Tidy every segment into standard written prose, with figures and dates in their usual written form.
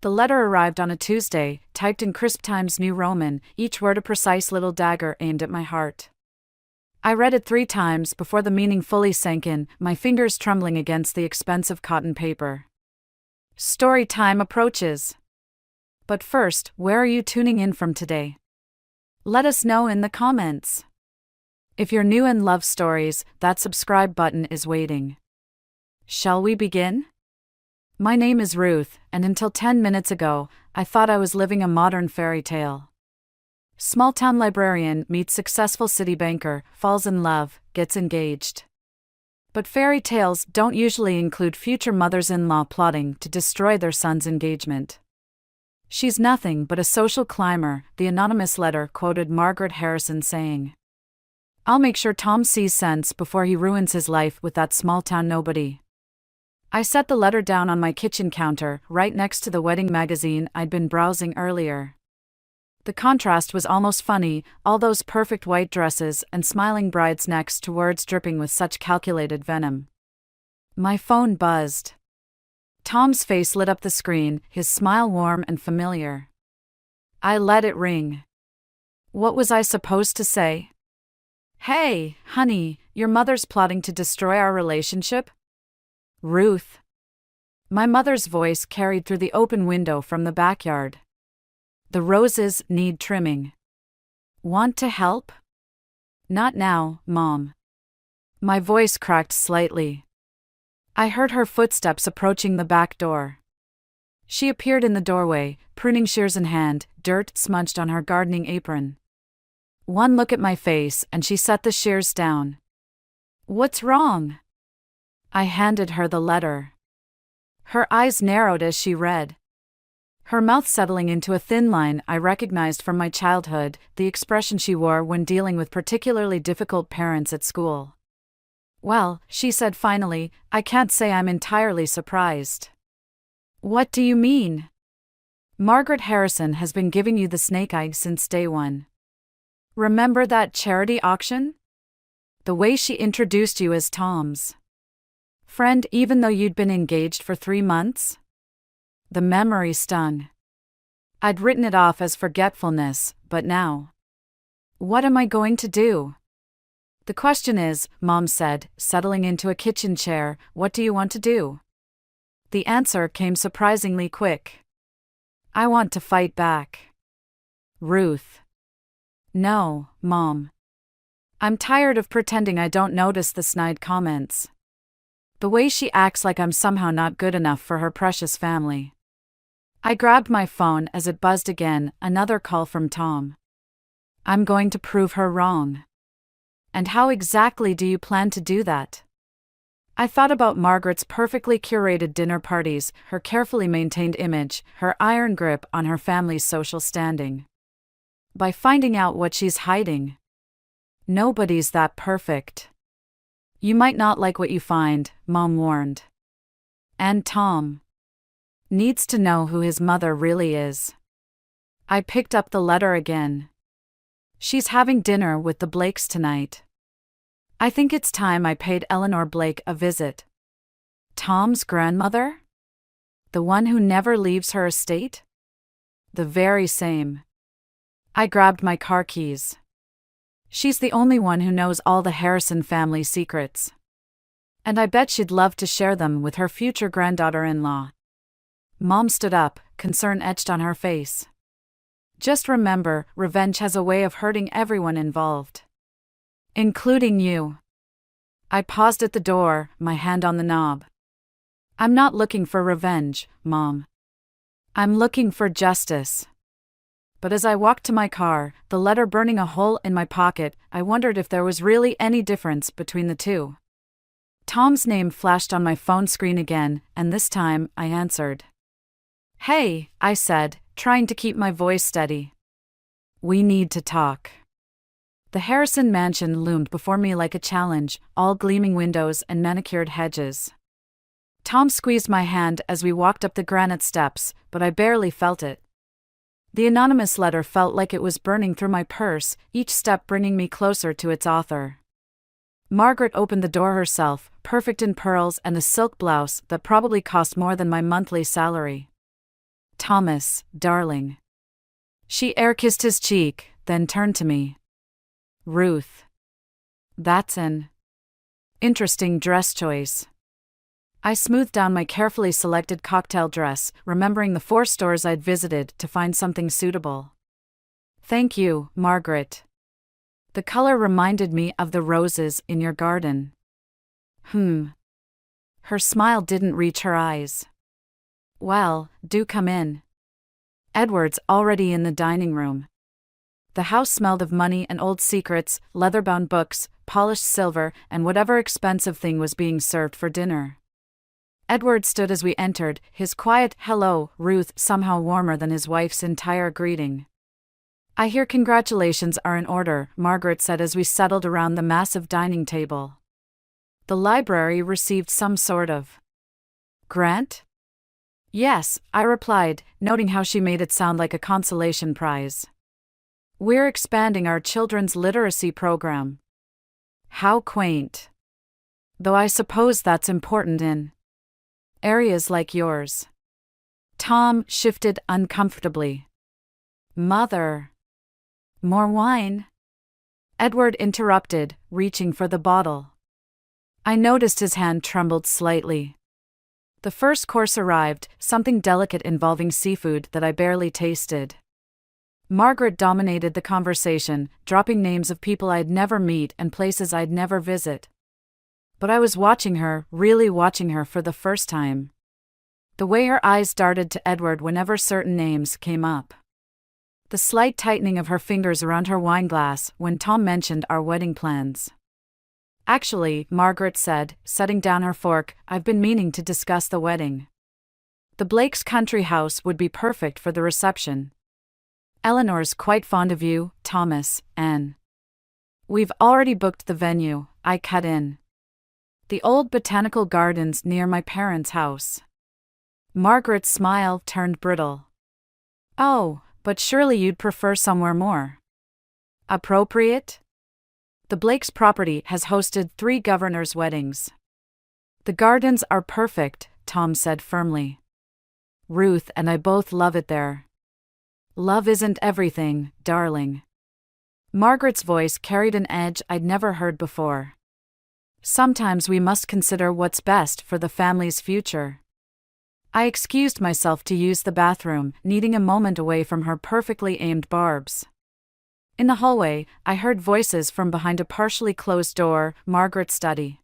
The letter arrived on a Tuesday, typed in crisp Times New Roman, each word a precise little dagger aimed at my heart. I read it 3 times before the meaning fully sank in, my fingers trembling against the expensive cotton paper. Story time approaches. But first, where are you tuning in from today? Let us know in the comments. If you're new and love stories, that subscribe button is waiting. Shall we begin? My name is Ruth, and until 10 minutes ago, I thought I was living a modern fairy tale. Small-town librarian meets successful city banker, falls in love, gets engaged. But fairy tales don't usually include future mothers-in-law plotting to destroy their son's engagement. She's nothing but a social climber, the anonymous letter quoted Margaret Harrison saying. I'll make sure Tom sees sense before he ruins his life with that small-town nobody. I set the letter down on my kitchen counter, right next to the wedding magazine I'd been browsing earlier. The contrast was almost funny, all those perfect white dresses and smiling brides next to words dripping with such calculated venom. My phone buzzed. Tom's face lit up the screen, his smile warm and familiar. I let it ring. What was I supposed to say? Hey, honey, your mother's plotting to destroy our relationship? Ruth. My mother's voice carried through the open window from the backyard. The roses need trimming. Want to help? Not now, Mom. My voice cracked slightly. I heard her footsteps approaching the back door. She appeared in the doorway, pruning shears in hand, dirt smudged on her gardening apron. One look at my face and she set the shears down. What's wrong? I handed her the letter. Her eyes narrowed as she read. Her mouth settling into a thin line I recognized from my childhood, the expression she wore when dealing with particularly difficult parents at school. Well, she said finally, I can't say I'm entirely surprised. What do you mean? Margaret Harrison has been giving you the snake eye since day one. Remember that charity auction? The way she introduced you as Tom's friend even though you'd been engaged for 3 months? The memory stung. I'd written it off as forgetfulness, but now. What am I going to do? The question is, Mom said, settling into a kitchen chair, what do you want to do? The answer came surprisingly quick. I want to fight back. Ruth. No, Mom. I'm tired of pretending I don't notice the snide comments. The way she acts like I'm somehow not good enough for her precious family. I grabbed my phone as it buzzed again, another call from Tom. I'm going to prove her wrong. And how exactly do you plan to do that? I thought about Margaret's perfectly curated dinner parties, her carefully maintained image, her iron grip on her family's social standing. By finding out what she's hiding. Nobody's that perfect. You might not like what you find, Mom warned. And Tom needs to know who his mother really is. I picked up the letter again. She's having dinner with the Blakes tonight. I think it's time I paid Eleanor Blake a visit. Tom's grandmother? The one who never leaves her estate? The very same. I grabbed my car keys. She's the only one who knows all the Harrison family secrets. And I bet she'd love to share them with her future granddaughter-in-law. Mom stood up, concern etched on her face. Just remember, revenge has a way of hurting everyone involved. Including you. I paused at the door, my hand on the knob. I'm not looking for revenge, Mom. I'm looking for justice. But as I walked to my car, the letter burning a hole in my pocket, I wondered if there was really any difference between the two. Tom's name flashed on my phone screen again, and this time, I answered. Hey, I said, trying to keep my voice steady. We need to talk. The Harrison mansion loomed before me like a challenge, all gleaming windows and manicured hedges. Tom squeezed my hand as we walked up the granite steps, but I barely felt it. The anonymous letter felt like it was burning through my purse, each step bringing me closer to its author. Margaret opened the door herself, perfect in pearls and a silk blouse that probably cost more than my monthly salary. Thomas, darling. She air-kissed his cheek, then turned to me. Ruth. That's an interesting dress choice. I smoothed down my carefully selected cocktail dress, remembering the 4 stores I'd visited to find something suitable. Thank you, Margaret. The color reminded me of the roses in your garden. Her smile didn't reach her eyes. Well, do come in. Edward's already in the dining room. The house smelled of money and old secrets, leather-bound books, polished silver, and whatever expensive thing was being served for dinner. Edward stood as we entered, his quiet "Hello, Ruth" somehow warmer than his wife's entire greeting. I hear congratulations are in order, Margaret said as we settled around the massive dining table. The library received some sort of grant? Yes, I replied, noting how she made it sound like a consolation prize. We're expanding our children's literacy program. How quaint. Though I suppose that's important in areas like yours. Tom shifted uncomfortably. Mother. More wine? Edward interrupted, reaching for the bottle. I noticed his hand trembled slightly. The first course arrived, something delicate involving seafood that I barely tasted. Margaret dominated the conversation, dropping names of people I'd never meet and places I'd never visit. But I was watching her, really watching her for the first time. The way her eyes darted to Edward whenever certain names came up. The slight tightening of her fingers around her wine glass when Tom mentioned our wedding plans. Actually, Margaret said, setting down her fork, I've been meaning to discuss the wedding. The Blakes' country house would be perfect for the reception. Eleanor's quite fond of you, Thomas, and we've already booked the venue, I cut in. The old botanical gardens near my parents' house. Margaret's smile turned brittle. Oh, but surely you'd prefer somewhere more appropriate? The Blakes' property has hosted 3 governors' weddings. The gardens are perfect, Tom said firmly. Ruth and I both love it there. Love isn't everything, darling. Margaret's voice carried an edge I'd never heard before. Sometimes we must consider what's best for the family's future. I excused myself to use the bathroom, needing a moment away from her perfectly aimed barbs. In the hallway, I heard voices from behind a partially closed door, Margaret's study.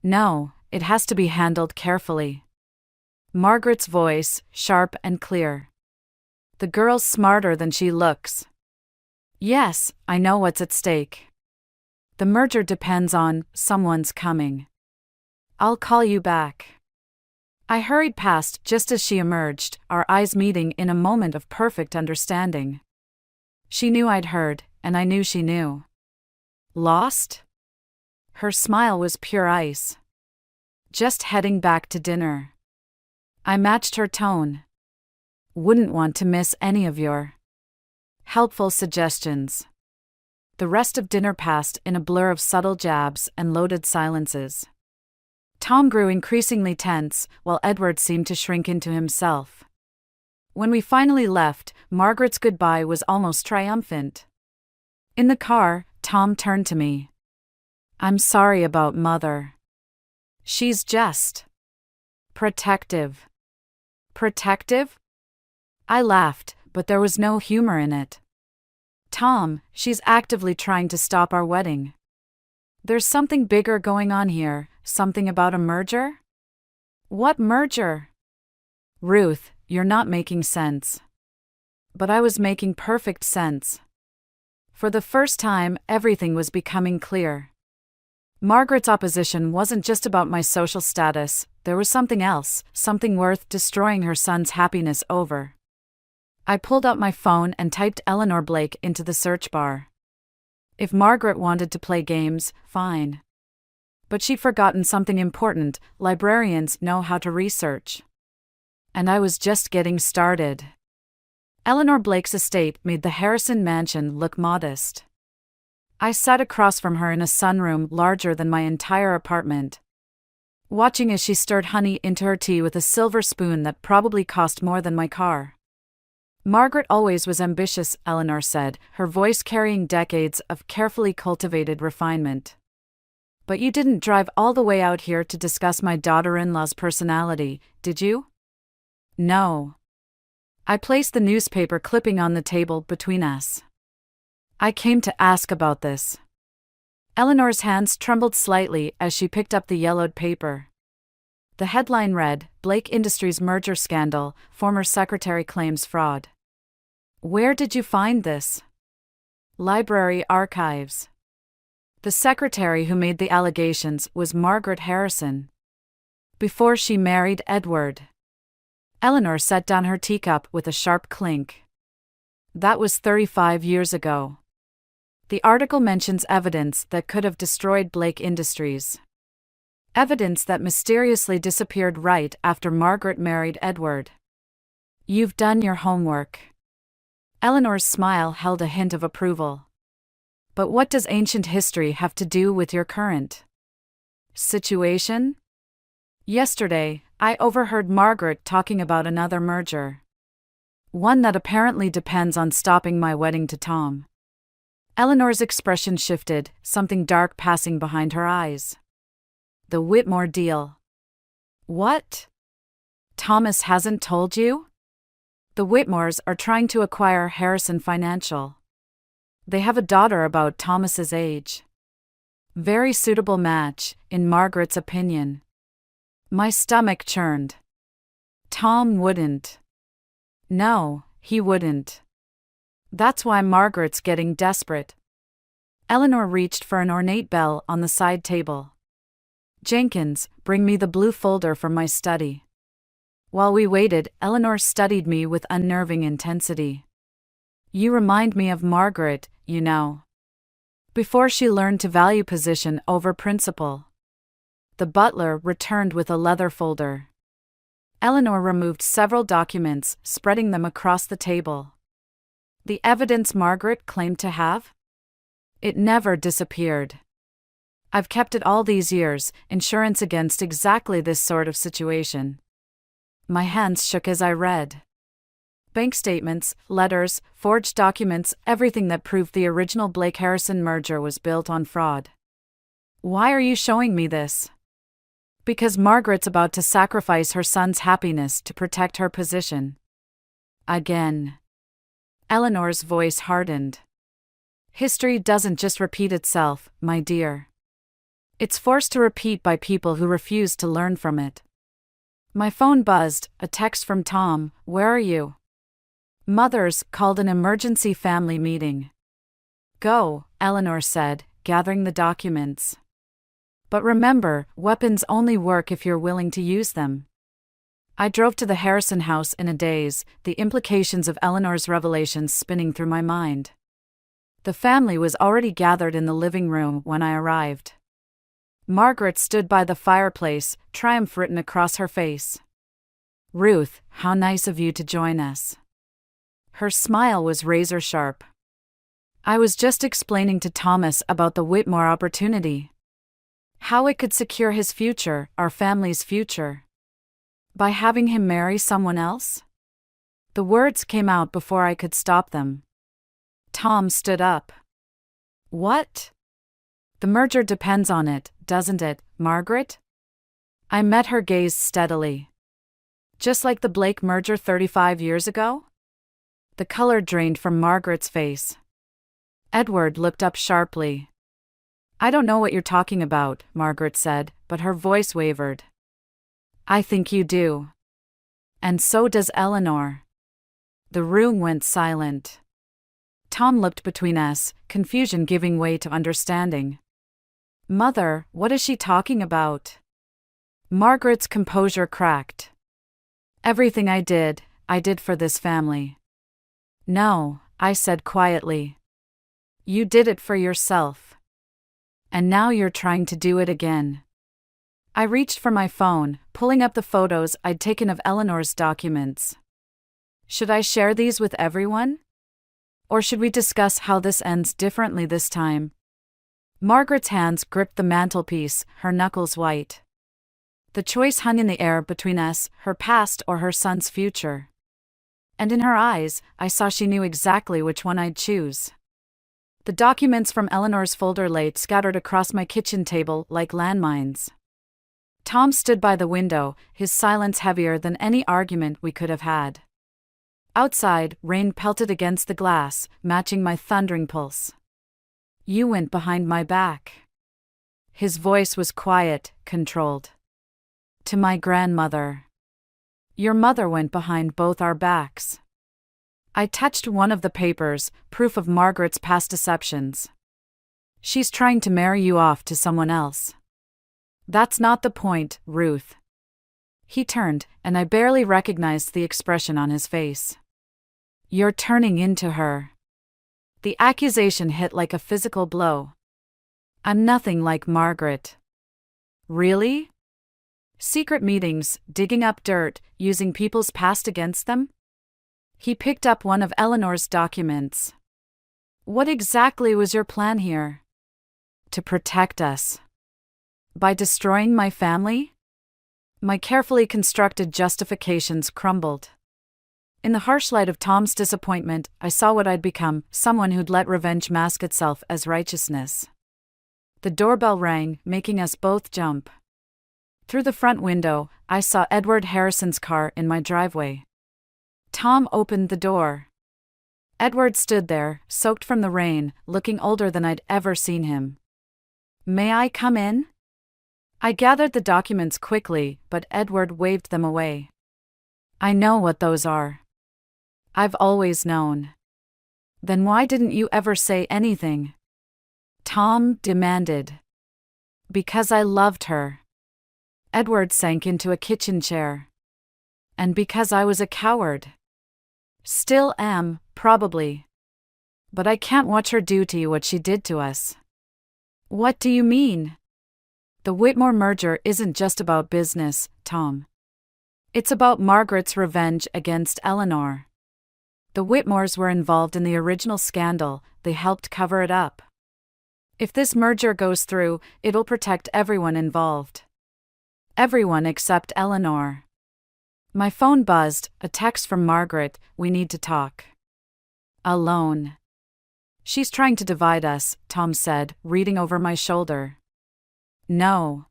No, it has to be handled carefully. Margaret's voice, sharp and clear. The girl's smarter than she looks. Yes, I know what's at stake. The merger depends on someone's coming. I'll call you back. I hurried past just as she emerged, our eyes meeting in a moment of perfect understanding. She knew I'd heard, and I knew she knew. Lost? Her smile was pure ice. Just heading back to dinner. I matched her tone. Wouldn't want to miss any of your helpful suggestions. The rest of dinner passed in a blur of subtle jabs and loaded silences. Tom grew increasingly tense, while Edward seemed to shrink into himself. When we finally left, Margaret's goodbye was almost triumphant. In the car, Tom turned to me. I'm sorry about Mother. She's just protective. Protective? I laughed, but there was no humor in it. Tom, she's actively trying to stop our wedding. There's something bigger going on here, something about a merger? What merger? Ruth, you're not making sense. But I was making perfect sense. For the first time, everything was becoming clear. Margaret's opposition wasn't just about my social status, there was something else, something worth destroying her son's happiness over. I pulled out my phone and typed Eleanor Blake into the search bar. If Margaret wanted to play games, fine. But she'd forgotten something important: librarians know how to research. And I was just getting started. Eleanor Blake's estate made the Harrison mansion look modest. I sat across from her in a sunroom larger than my entire apartment. watching as she stirred honey into her tea with a silver spoon that probably cost more than my car. Margaret always was ambitious, Eleanor said, her voice carrying decades of carefully cultivated refinement. But you didn't drive all the way out here to discuss my daughter-in-law's personality, did you? No. I placed the newspaper clipping on the table between us. I came to ask about this. Eleanor's hands trembled slightly as she picked up the yellowed paper. The headline read, Blake Industries merger scandal, former secretary claims fraud. Where did you find this? Library archives. The secretary who made the allegations was Margaret Harrison. Before she married Edward. Eleanor set down her teacup with a sharp clink. That was 35 years ago. The article mentions evidence that could have destroyed Blake Industries. Evidence that mysteriously disappeared right after Margaret married Edward. You've done your homework. Eleanor's smile held a hint of approval. But what does ancient history have to do with your current situation? Yesterday, I overheard Margaret talking about another merger. One that apparently depends on stopping my wedding to Tom. Eleanor's expression shifted, something dark passing behind her eyes. The Whitmore deal. What? Thomas hasn't told you? The Whitmores are trying to acquire Harrison Financial. They have a daughter about Thomas's age. Very suitable match, in Margaret's opinion. My stomach churned. Tom wouldn't. No, he wouldn't. That's why Margaret's getting desperate. Eleanor reached for an ornate bell on the side table. Jenkins, bring me the blue folder from my study. While we waited, Eleanor studied me with unnerving intensity. You remind me of Margaret, you know. Before she learned to value position over principle. The butler returned with a leather folder. Eleanor removed several documents, spreading them across the table. The evidence Margaret claimed to have? It never disappeared. I've kept it all these years, insurance against exactly this sort of situation. My hands shook as I read. Bank statements, letters, forged documents, everything that proved the original Blake-Harrison merger was built on fraud. Why are you showing me this? Because Margaret's about to sacrifice her son's happiness to protect her position. Again. Eleanor's voice hardened. History doesn't just repeat itself, my dear. It's forced to repeat by people who refuse to learn from it. My phone buzzed, a text from Tom, where are you? Mother's called an emergency family meeting. Go, Eleanor said, gathering the documents. But remember, weapons only work if you're willing to use them. I drove to the Harrison house in a daze, the implications of Eleanor's revelations spinning through my mind. The family was already gathered in the living room when I arrived. Margaret stood by the fireplace, triumph written across her face. Ruth, how nice of you to join us. Her smile was razor sharp. I was just explaining to Thomas about the Whitmore opportunity. How it could secure his future, our family's future. By having him marry someone else? The words came out before I could stop them. Tom stood up. What? The merger depends on it, doesn't it, Margaret? I met her gaze steadily. Just like the Blake merger 35 years ago? The color drained from Margaret's face. Edward looked up sharply. I don't know what you're talking about, Margaret said, but her voice wavered. I think you do. And so does Eleanor. The room went silent. Tom looked between us, confusion giving way to understanding. Mother, what is she talking about? Margaret's composure cracked. Everything I did for this family. No, I said quietly. You did it for yourself. And now you're trying to do it again. I reached for my phone, pulling up the photos I'd taken of Eleanor's documents. Should I share these with everyone? Or should we discuss how this ends differently this time? Margaret's hands gripped the mantelpiece, her knuckles white. The choice hung in the air between us, her past or her son's future. And in her eyes, I saw she knew exactly which one I'd choose. The documents from Eleanor's folder lay scattered across my kitchen table like landmines. Tom stood by the window, his silence heavier than any argument we could have had. Outside, rain pelted against the glass, matching my thundering pulse. "You went behind my back." His voice was quiet, controlled. "To my grandmother. Your mother went behind both our backs." I touched one of the papers, proof of Margaret's past deceptions. "She's trying to marry you off to someone else." "That's not the point, Ruth." He turned, and I barely recognized the expression on his face. "You're turning into her." The accusation hit like a physical blow. "I'm nothing like Margaret." "Really? Secret meetings, digging up dirt, using people's past against them?" He picked up one of Eleanor's documents. "What exactly was your plan here?" "To protect us." "By destroying my family?" My carefully constructed justifications crumbled. In the harsh light of Tom's disappointment, I saw what I'd become, someone who'd let revenge mask itself as righteousness. The doorbell rang, making us both jump. Through the front window, I saw Edward Harrison's car in my driveway. Tom opened the door. Edward stood there, soaked from the rain, looking older than I'd ever seen him. "May I come in?" I gathered the documents quickly, but Edward waved them away. "I know what those are." "I've always known." "Then why didn't you ever say anything?" Tom demanded. "Because I loved her." Edward sank into a kitchen chair. "And because I was a coward." "Still am, probably. But I can't watch her do to you what she did to us." "What do you mean?" "The Whitmore merger isn't just about business, Tom. It's about Margaret's revenge against Eleanor. The Whitmores were involved in the original scandal, they helped cover it up. If this merger goes through, it'll protect everyone involved. Everyone except Eleanor." My phone buzzed, a text from Margaret, "We need to talk." "Alone." "She's trying to divide us," Tom said, reading over my shoulder. "No."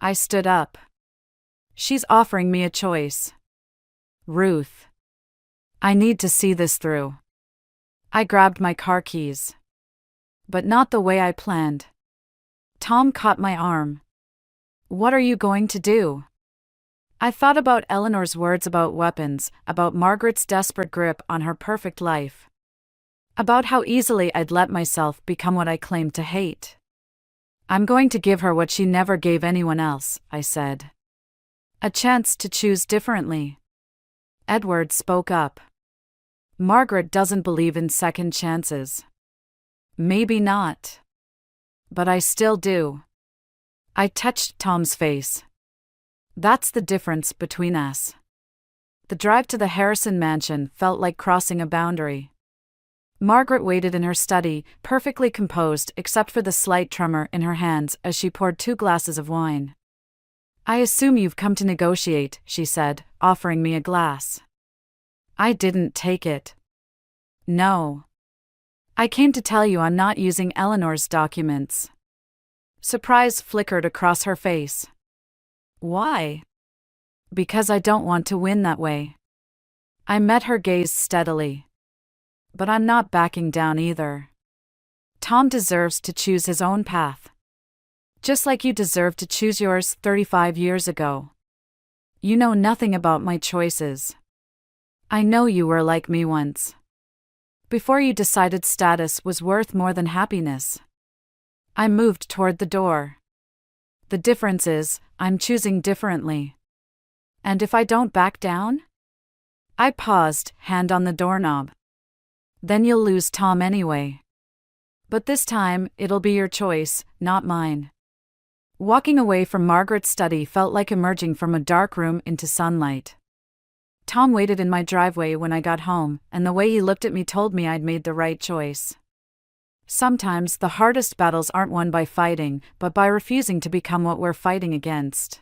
I stood up. "She's offering me a choice. Ruth. I need to see this through." I grabbed my car keys. "But not the way I planned." Tom caught my arm. "What are you going to do?" I thought about Eleanor's words about weapons, about Margaret's desperate grip on her perfect life. About how easily I'd let myself become what I claimed to hate. "I'm going to give her what she never gave anyone else," I said. "A chance to choose differently." Edward spoke up. "Margaret doesn't believe in second chances." "Maybe not. But I still do." I touched Tom's face. "That's the difference between us." The drive to the Harrison mansion felt like crossing a boundary. Margaret waited in her study, perfectly composed except for the slight tremor in her hands as she poured 2 glasses of wine. "I assume you've come to negotiate," she said, offering me a glass. I didn't take it. "No. I came to tell you I'm not using Eleanor's documents." Surprise flickered across her face. "Why?" "Because I don't want to win that way." I met her gaze steadily. "But I'm not backing down either. Tom deserves to choose his own path. Just like you deserved to choose yours 35 years ago. You know nothing about my choices. I know you were like me once. Before you decided status was worth more than happiness." I moved toward the door. "The difference is, I'm choosing differently. And if I don't back down?" I paused, hand on the doorknob. "Then you'll lose Tom anyway. But this time, it'll be your choice, not mine." Walking away from Margaret's study felt like emerging from a dark room into sunlight. Tom waited in my driveway when I got home, and the way he looked at me told me I'd made the right choice. Sometimes the hardest battles aren't won by fighting, but by refusing to become what we're fighting against.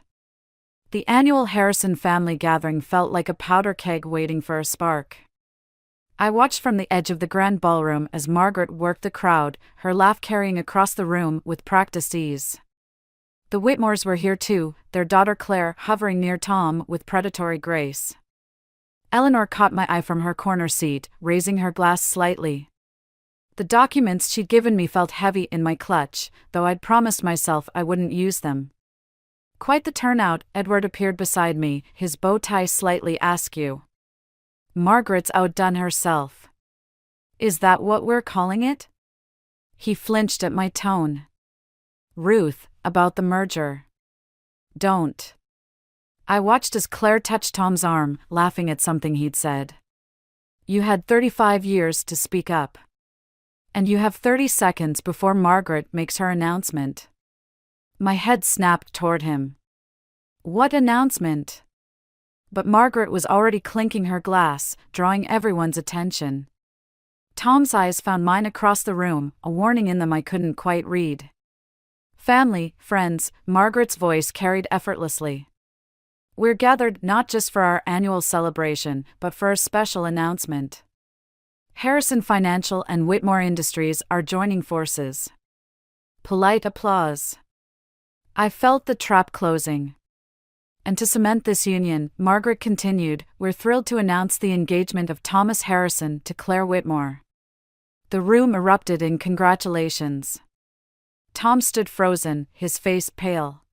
The annual Harrison family gathering felt like a powder keg waiting for a spark. I watched from the edge of the grand ballroom as Margaret worked the crowd, her laugh carrying across the room with practiced ease. The Whitmores were here too, their daughter Claire hovering near Tom with predatory grace. Eleanor caught my eye from her corner seat, raising her glass slightly. The documents she'd given me felt heavy in my clutch, though I'd promised myself I wouldn't use them. Quite the turnout. Edward appeared beside me, his bow tie slightly askew. Margaret's outdone herself. Is that what we're calling it? He flinched at my tone. Ruth, about the merger. Don't. I watched as Claire touched Tom's arm, laughing at something he'd said. You had 35 years to speak up. And you have 30 seconds before Margaret makes her announcement. My head snapped toward him. What announcement? But Margaret was already clinking her glass, drawing everyone's attention. Tom's eyes found mine across the room, a warning in them I couldn't quite read. Family, friends, Margaret's voice carried effortlessly. We're gathered not just for our annual celebration, but for a special announcement. Harrison Financial and Whitmore Industries are joining forces. Polite applause. I felt the trap closing. And to cement this union, Margaret continued, we're thrilled to announce the engagement of Thomas Harrison to Claire Whitmore. The room erupted in congratulations. Tom stood frozen, his face pale.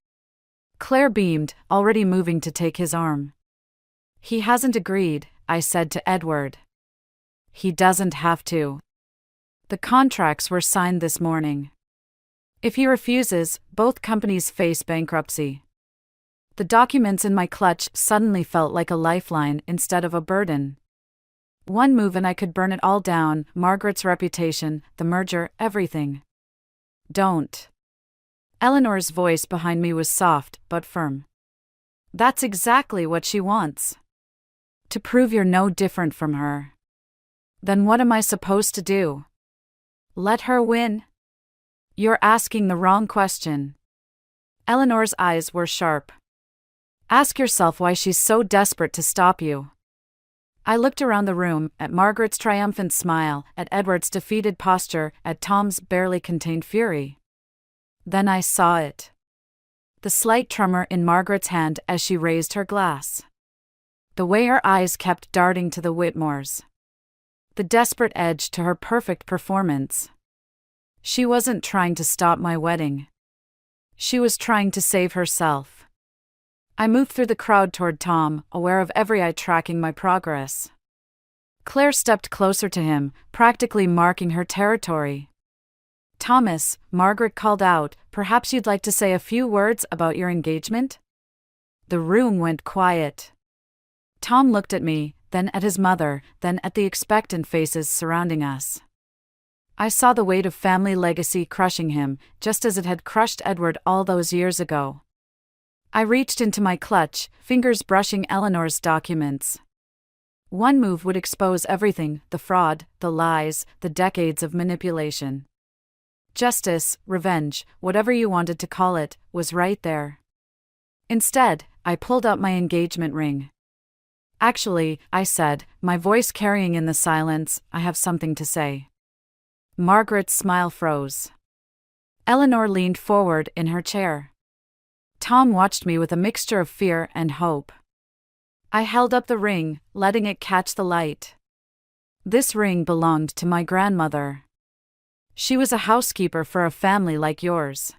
Claire beamed, already moving to take his arm. He hasn't agreed, I said to Edward. He doesn't have to. The contracts were signed this morning. If he refuses, both companies face bankruptcy. The documents in my clutch suddenly felt like a lifeline instead of a burden. One move and I could burn it all down, Margaret's reputation, the merger, everything. Don't. Eleanor's voice behind me was soft, but firm. That's exactly what she wants. To prove you're no different from her. Then what am I supposed to do? Let her win? You're asking the wrong question. Eleanor's eyes were sharp. Ask yourself why she's so desperate to stop you. I looked around the room, at Margaret's triumphant smile, at Edward's defeated posture, at Tom's barely contained fury. Then I saw it. The slight tremor in Margaret's hand as she raised her glass. The way her eyes kept darting to the Whitmores. The desperate edge to her perfect performance. She wasn't trying to stop my wedding. She was trying to save herself. I moved through the crowd toward Tom, aware of every eye tracking my progress. Claire stepped closer to him, practically marking her territory. Thomas, Margaret called out, perhaps you'd like to say a few words about your engagement? The room went quiet. Tom looked at me, then at his mother, then at the expectant faces surrounding us. I saw the weight of family legacy crushing him, just as it had crushed Edward all those years ago. I reached into my clutch, fingers brushing Eleanor's documents. One move would expose everything, the fraud, the lies, the decades of manipulation. Justice, revenge, whatever you wanted to call it, was right there. Instead, I pulled out my engagement ring. Actually, I said, my voice carrying in the silence, I have something to say. Margaret's smile froze. Eleanor leaned forward in her chair. Tom watched me with a mixture of fear and hope. I held up the ring, letting it catch the light. This ring belonged to my grandmother. She was a housekeeper for a family like yours.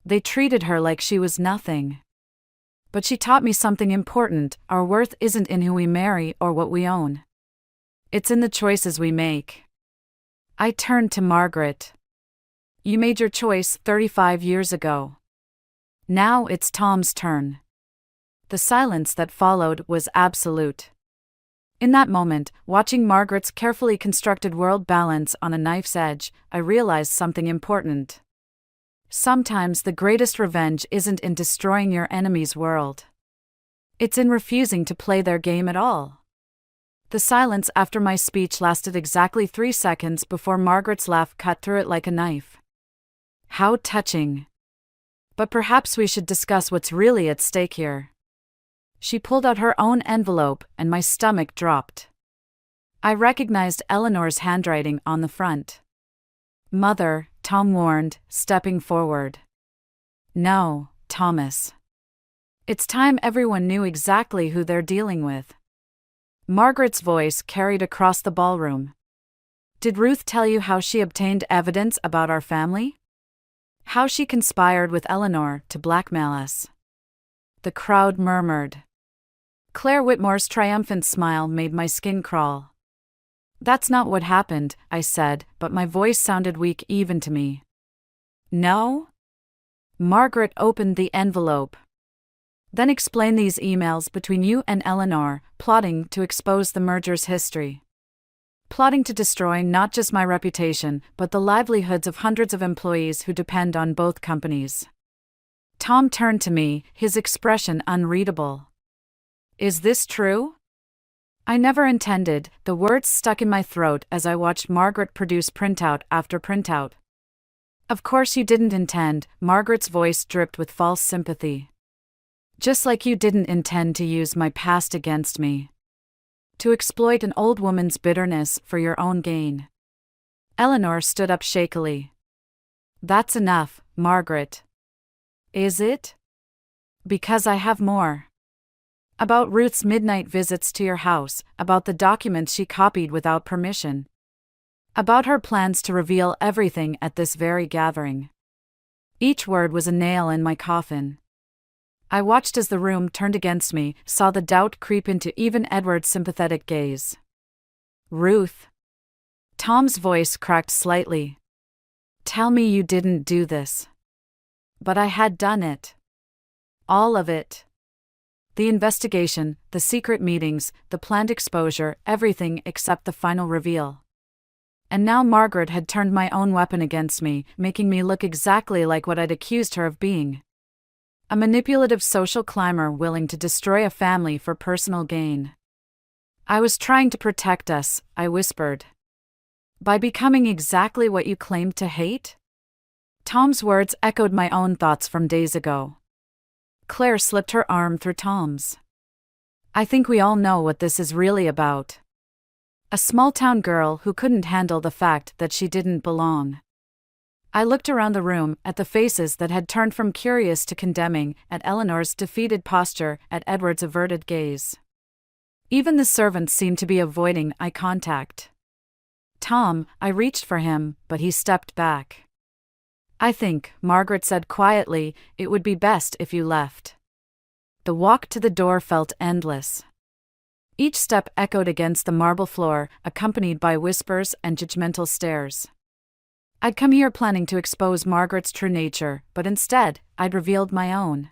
They treated her like she was nothing. But she taught me something important, our worth isn't in who we marry or what we own. It's in the choices we make. I turned to Margaret. You made your choice 35 years ago. Now it's Tom's turn. The silence that followed was absolute. In that moment, watching Margaret's carefully constructed world balance on a knife's edge, I realized something important. Sometimes the greatest revenge isn't in destroying your enemy's world. It's in refusing to play their game at all. The silence after my speech lasted exactly 3 seconds before Margaret's laugh cut through it like a knife. How touching. But perhaps we should discuss what's really at stake here. She pulled out her own envelope, and my stomach dropped. I recognized Eleanor's handwriting on the front. "Mother," Tom warned, stepping forward. "No, Thomas. It's time everyone knew exactly who they're dealing with." Margaret's voice carried across the ballroom. "Did Ruth tell you how she obtained evidence about our family? How she conspired with Eleanor to blackmail us?" The crowd murmured. Claire Whitmore's triumphant smile made my skin crawl. "That's not what happened," I said, but my voice sounded weak even to me. "No?" Margaret opened the envelope. "Then explain these emails between you and Eleanor, plotting to expose the merger's history. Plotting to destroy not just my reputation, but the livelihoods of hundreds of employees who depend on both companies." Tom turned to me, his expression unreadable. "Is this true?" I never intended. The words stuck in my throat as I watched Margaret produce printout after printout. "Of course you didn't intend," Margaret's voice dripped with false sympathy. "Just like you didn't intend to use my past against me. To exploit an old woman's bitterness for your own gain." Eleanor stood up shakily. "That's enough, Margaret." "Is it?" "Because I have more. About Ruth's midnight visits to your house, about the documents she copied without permission. About her plans to reveal everything at this very gathering." Each word was a nail in my coffin. I watched as the room turned against me, saw the doubt creep into even Edward's sympathetic gaze. "Ruth." Tom's voice cracked slightly. "Tell me you didn't do this." But I had done it. All of it. The investigation, the secret meetings, the planned exposure, everything except the final reveal. And now Margaret had turned my own weapon against me, making me look exactly like what I'd accused her of being. A manipulative social climber willing to destroy a family for personal gain. "I was trying to protect us," I whispered. "By becoming exactly what you claimed to hate?" Tom's words echoed my own thoughts from days ago. Claire slipped her arm through Tom's. "I think we all know what this is really about. A small-town girl who couldn't handle the fact that she didn't belong." I looked around the room, at the faces that had turned from curious to condemning, at Eleanor's defeated posture, at Edward's averted gaze. Even the servants seemed to be avoiding eye contact. "Tom," I reached for him, but he stepped back. "I think," Margaret said quietly, "it would be best if you left." The walk to the door felt endless. Each step echoed against the marble floor, accompanied by whispers and judgmental stares. I'd come here planning to expose Margaret's true nature, but instead, I'd revealed my own.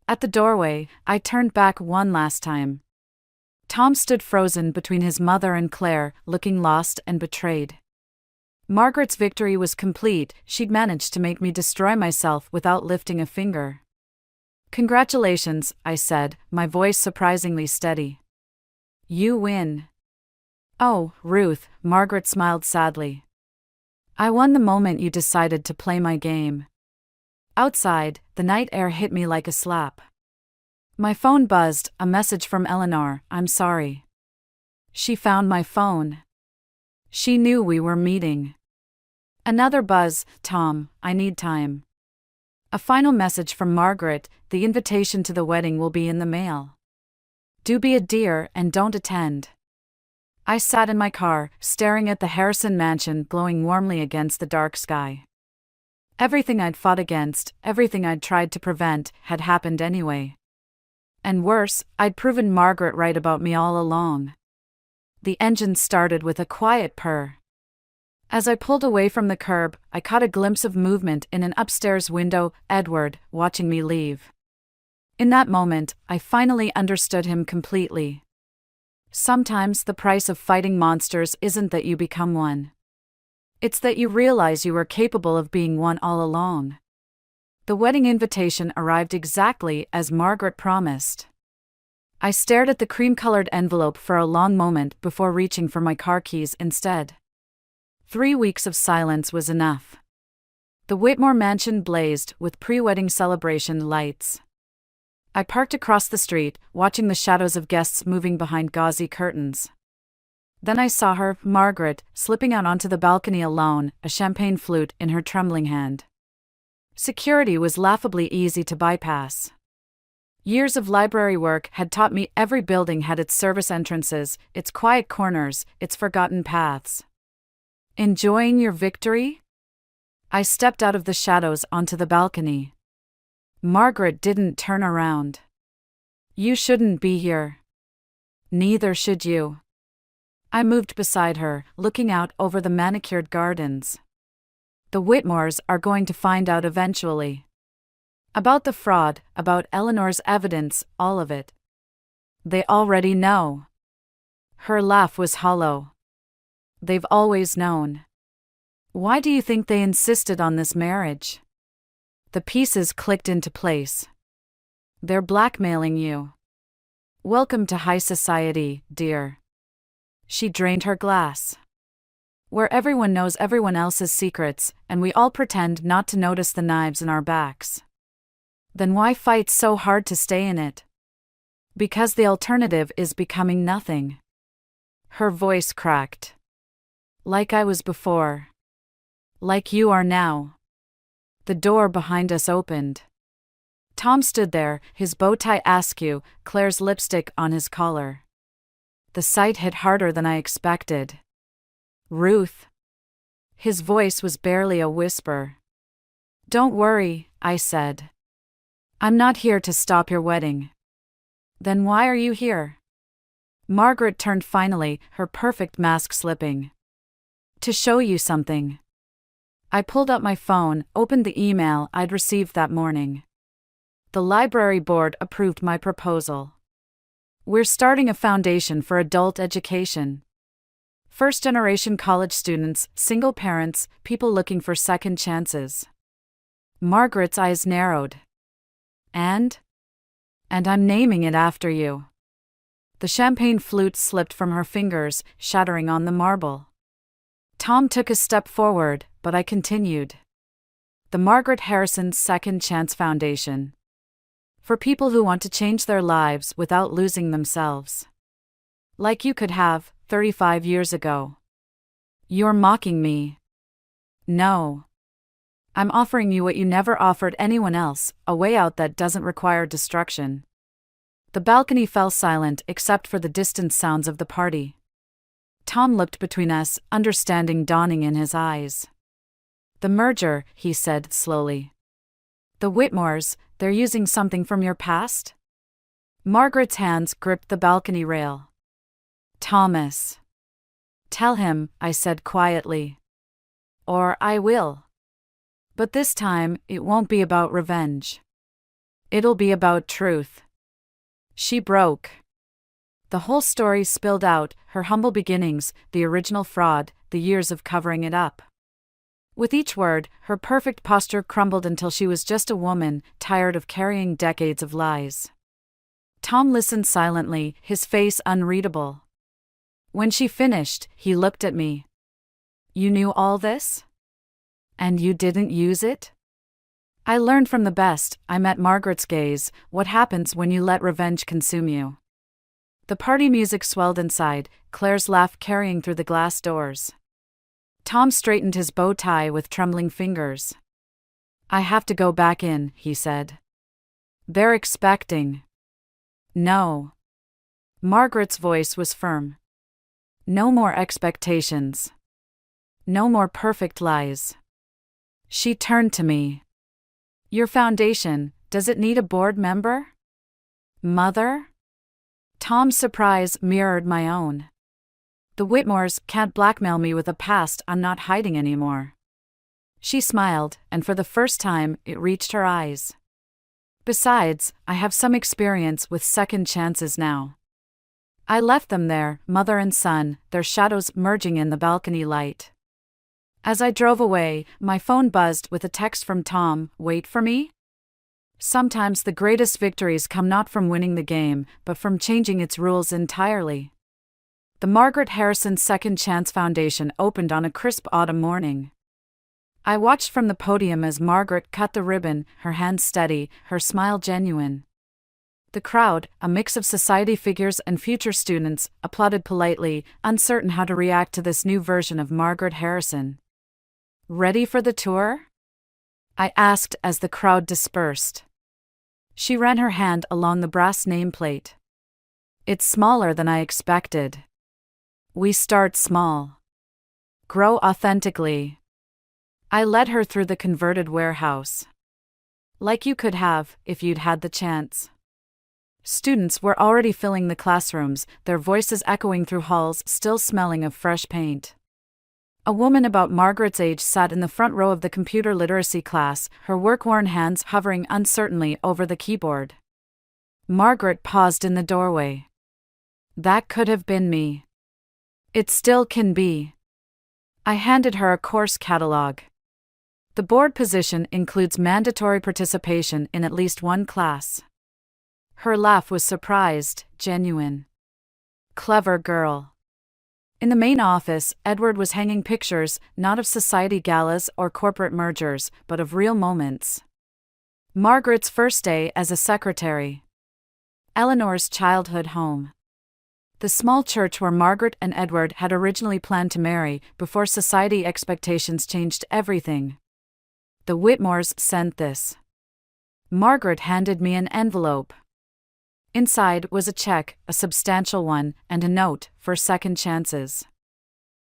At the doorway, I turned back one last time. Tom stood frozen between his mother and Claire, looking lost and betrayed. Margaret's victory was complete. She'd managed to make me destroy myself without lifting a finger. "Congratulations," I said, my voice surprisingly steady. "You win." "Oh, Ruth," Margaret smiled sadly. "I won the moment you decided to play my game." Outside, the night air hit me like a slap. My phone buzzed, a message from Eleanor. "I'm sorry." She found my phone. She knew we were meeting. Another buzz. "Tom, I need time." A final message from Margaret. "The invitation to the wedding will be in the mail. Do be a dear and don't attend." I sat in my car, staring at the Harrison mansion glowing warmly against the dark sky. Everything I'd fought against, everything I'd tried to prevent, had happened anyway. And worse, I'd proven Margaret right about me all along. The engine started with a quiet purr. As I pulled away from the curb, I caught a glimpse of movement in an upstairs window, Edward, watching me leave. In that moment, I finally understood him completely. Sometimes the price of fighting monsters isn't that you become one. It's that you realize you were capable of being one all along. The wedding invitation arrived exactly as Margaret promised. I stared at the cream-colored envelope for a long moment before reaching for my car keys instead. 3 weeks of silence was enough. The Whitmore mansion blazed with pre-wedding celebration lights. I parked across the street, watching the shadows of guests moving behind gauzy curtains. Then I saw her, Margaret, slipping out onto the balcony alone, a champagne flute in her trembling hand. Security was laughably easy to bypass. Years of library work had taught me every building had its service entrances, its quiet corners, its forgotten paths. Enjoying your victory? I stepped out of the shadows onto the balcony. Margaret didn't turn around. You shouldn't be here. Neither should you. I moved beside her, looking out over the manicured gardens. The Whitmores are going to find out eventually. About the fraud, about Eleanor's evidence, all of it. They already know. Her laugh was hollow. They've always known. Why do you think they insisted on this marriage? The pieces clicked into place. They're blackmailing you. Welcome to high society, dear. She drained her glass. Where everyone knows everyone else's secrets, and we all pretend not to notice the knives in our backs. Then why fight so hard to stay in it? Because the alternative is becoming nothing. Her voice cracked. Like I was before. Like you are now. The door behind us opened. Tom stood there, his bow tie askew, Claire's lipstick on his collar. The sight hit harder than I expected. Ruth. His voice was barely a whisper. Don't worry, I said. I'm not here to stop your wedding. Then why are you here? Margaret turned finally, her perfect mask slipping. To show you something. I pulled out my phone, opened the email I'd received that morning. The library board approved my proposal. We're starting a foundation for adult education. First-generation college students, single parents, people looking for second chances. Margaret's eyes narrowed. And I'm naming it after you. The champagne flute slipped from her fingers, shattering on the marble. Tom took a step forward, but I continued. The Margaret Harrison Second Chance Foundation. For people who want to change their lives without losing themselves. Like you could have, 35 years ago. You're mocking me. No. I'm offering you what you never offered anyone else, a way out that doesn't require destruction. The balcony fell silent except for the distant sounds of the party. Tom looked between us, understanding dawning in his eyes. The merger, he said slowly. The Whitmores, they're using something from your past? Margaret's hands gripped the balcony rail. Thomas. Tell him, I said quietly. Or I will. But this time, it won't be about revenge. It'll be about truth. She broke. The whole story spilled out, her humble beginnings, the original fraud, the years of covering it up. With each word, her perfect posture crumbled until she was just a woman, tired of carrying decades of lies. Tom listened silently, his face unreadable. When she finished, he looked at me. You knew all this? And you didn't use it? I learned from the best, I met Margaret's gaze, what happens when you let revenge consume you. The party music swelled inside, Claire's laugh carrying through the glass doors. Tom straightened his bow tie with trembling fingers. I have to go back in, he said. They're expecting. No. Margaret's voice was firm. No more expectations. No more perfect lies. She turned to me. Your foundation, does it need a board member? Mother? Tom's surprise mirrored my own. The Whitmores can't blackmail me with a past I'm not hiding anymore. She smiled, and for the first time, it reached her eyes. Besides, I have some experience with second chances now. I left them there, mother and son, their shadows merging in the balcony light. As I drove away, my phone buzzed with a text from Tom, "Wait for me?" Sometimes the greatest victories come not from winning the game, but from changing its rules entirely. The Margaret Harrison Second Chance Foundation opened on a crisp autumn morning. I watched from the podium as Margaret cut the ribbon, her hands steady, her smile genuine. The crowd, a mix of society figures and future students, applauded politely, uncertain how to react to this new version of Margaret Harrison. "Ready for the tour?" I asked as the crowd dispersed. She ran her hand along the brass nameplate. "It's smaller than I expected. We start small. Grow authentically." I led her through the converted warehouse. Like you could have, if you'd had the chance. Students were already filling the classrooms, their voices echoing through halls still smelling of fresh paint. A woman about Margaret's age sat in the front row of the computer literacy class, her work-worn hands hovering uncertainly over the keyboard. Margaret paused in the doorway. "That could have been me. It still can be." I handed her a course catalog. The board position includes mandatory participation in at least one class. Her laugh was surprised, genuine. Clever girl. In the main office, Edward was hanging pictures, not of society galas or corporate mergers, but of real moments. Margaret's first day as a secretary. Eleanor's childhood home. The small church where Margaret and Edward had originally planned to marry before society expectations changed everything. The Whitmores sent this. Margaret handed me an envelope. Inside was a check, a substantial one, and a note for second chances.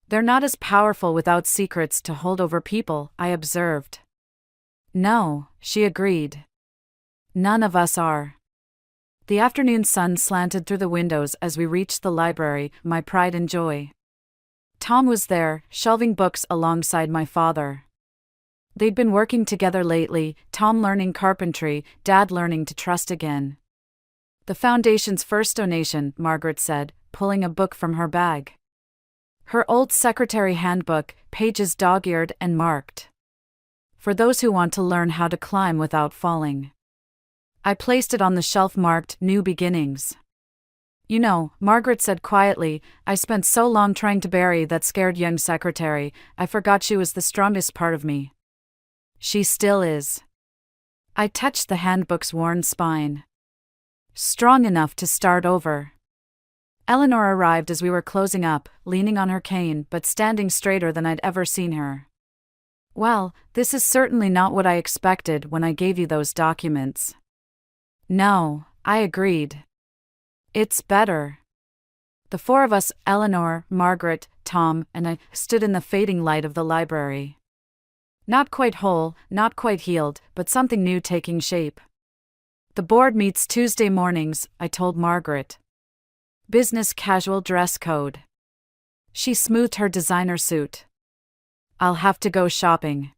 "They're not as powerful without secrets to hold over people," I observed. "No," she agreed. "None of us are." The afternoon sun slanted through the windows as we reached the library, my pride and joy. Tom was there, shelving books alongside my father. They'd been working together lately, Tom learning carpentry, Dad learning to trust again. "The Foundation's first donation," Margaret said, pulling a book from her bag. Her old secretary handbook, pages dog-eared and marked. "For those who want to learn how to climb without falling." I placed it on the shelf marked New Beginnings. "You know," Margaret said quietly, "I spent so long trying to bury that scared young secretary, I forgot she was the strongest part of me." "She still is." I touched the handbook's worn spine. "Strong enough to start over." Eleanor arrived as we were closing up, leaning on her cane but standing straighter than I'd ever seen her. "Well, this is certainly not what I expected when I gave you those documents." "No," I agreed. "It's better." The four of us, Eleanor, Margaret, Tom, and I, stood in the fading light of the library. Not quite whole, not quite healed, but something new taking shape. "The board meets Tuesday mornings," I told Margaret. "Business casual dress code." She smoothed her designer suit. "I'll have to go shopping."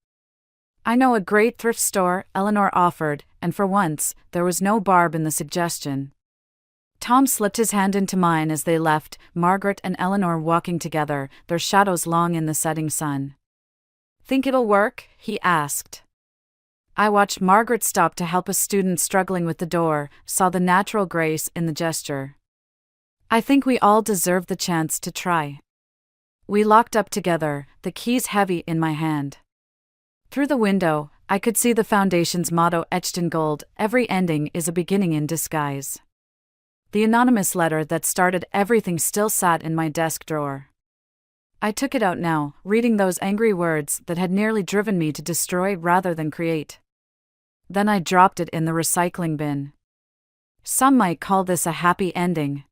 "I know a great thrift store," Eleanor offered, and for once, there was no barb in the suggestion. Tom slipped his hand into mine as they left, Margaret and Eleanor walking together, their shadows long in the setting sun. "Think it'll work?" he asked. I watched Margaret stop to help a student struggling with the door, saw the natural grace in the gesture. "I think we all deserve the chance to try." We locked up together, the keys heavy in my hand. Through the window, I could see the Foundation's motto etched in gold: "Every ending is a beginning in disguise." The anonymous letter that started everything still sat in my desk drawer. I took it out now, reading those angry words that had nearly driven me to destroy rather than create. Then I dropped it in the recycling bin. Some might call this a happy ending.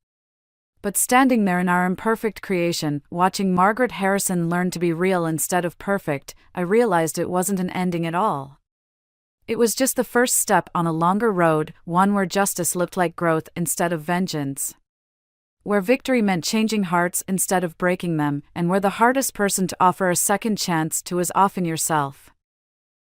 But standing there in our imperfect creation, watching Margaret Harrison learn to be real instead of perfect, I realized it wasn't an ending at all. It was just the first step on a longer road, one where justice looked like growth instead of vengeance. Where victory meant changing hearts instead of breaking them, and where the hardest person to offer a second chance to is often yourself.